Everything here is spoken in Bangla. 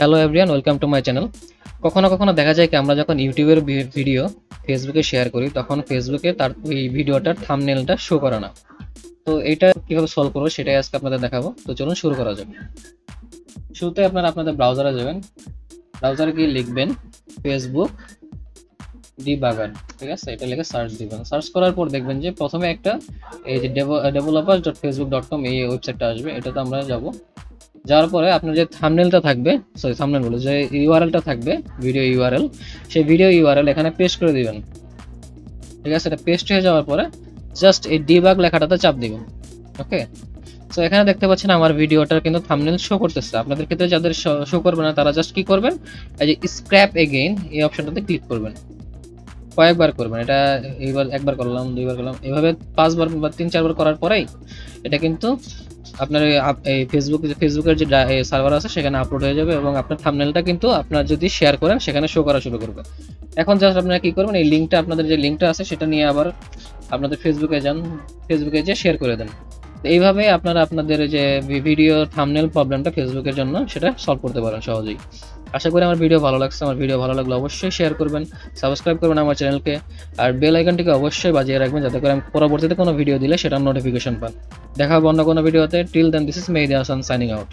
Hello everyone, welcome to my channel. কখনো কখনো দেখা যায় কি আমরা যখন ইউটিউবের ভিডিও ফেসবুকে শেয়ার করি তখন ফেসবুকে তার ওই ভিডিওটার থাম্বনেলটা শো করে না। তো এটা কিভাবে সলভ করবো সেটাই আজকে আপনাদের দেখাবো। তো চলুন শুরু করা যাক। শুরুতে আপনারা আপনাদের ব্রাউজারে যাবেন, ব্রাউজারে গিয়ে লিখবেন ফেসবুক ডিবাগার, ঠিক আছে? এটা লিখে সার্চ দিবেন। সার্চ করার পর দেখবেন যে প্রথমে একটা এই যে developers.facebook.com এই ওয়েবসাইটটা আসবে, এটাতে আমরা যাব। যাওয়ার পরে আপনার যে থাম্বনেলটা থাকবে, থাম্বনেল বলে যে ইউআরএলটা থাকবে, ভিডিও ইউআরএল, সেই ভিডিও ইউআরএল এখানে পেস্ট করে দিবেন, ঠিক আছে? এটা পেস্ট হয়ে যাওয়ার পরে জাস্ট এই ডিবাগ লেখাটাতে চাপ দিবেন। ওকে, সো এখানে দেখতে পাচ্ছেন আমার ভিডিওটার কিন্তু থাম্বনেল শো করতেছে। আপনাদের ক্ষেত্রে যাদের শো করবে না তারা জাস্ট কি করবেন, এই যে স্ক্র্যাপ এগেইন এই অপশনটাতে ক্লিক করবেন। কয়েকবার করবেন এটা, এইবার একবার করলাম, দুইবার করলাম, এভাবে 5বার বা 3-4বার করার পরেই এটা কিন্তু আপনার এই ফেসবুকের যে সার্ভার আছে সেখানে আপলোড হয়ে যাবে এবং আপনার থাম্বনেলটা কিন্তু আপনার যদি শেয়ার করেন সেখানে শো করা শুরু করবে। এখন জাস্ট আপনারা কি করবেন, এই লিঙ্কটা আপনাদের যে লিঙ্কটা আছে সেটা নিয়ে আবার আপনাদের ফেসবুকে যান, ফেসবুকে যে শেয়ার করে দেন। এইভাবে আপনারা আপনাদের যে ভিডিও থাম্বনেল প্রবলেমটা ফেসবুকের জন্য সেটা সলভ করতে পারেন সহজেই। আশা করি আমার ভিডিও ভালো লাগছে। আমার ভিডিও ভালো লাগলে অবশ্যই শেয়ার করবেন, সাবস্ক্রাইব করবেন আমার চ্যানেলকে, আর বেল আইকনটিকে অবশ্যই বাজিয়ে রাখবেন যাতে করে আমি পরবর্তীতে কোনো ভিডিও দিলে সেটার নোটিফিকেশন পান। দেখা হবে অন্য কোনো ভিডিওতে। Till then, this is Mehedi Hasan signing out.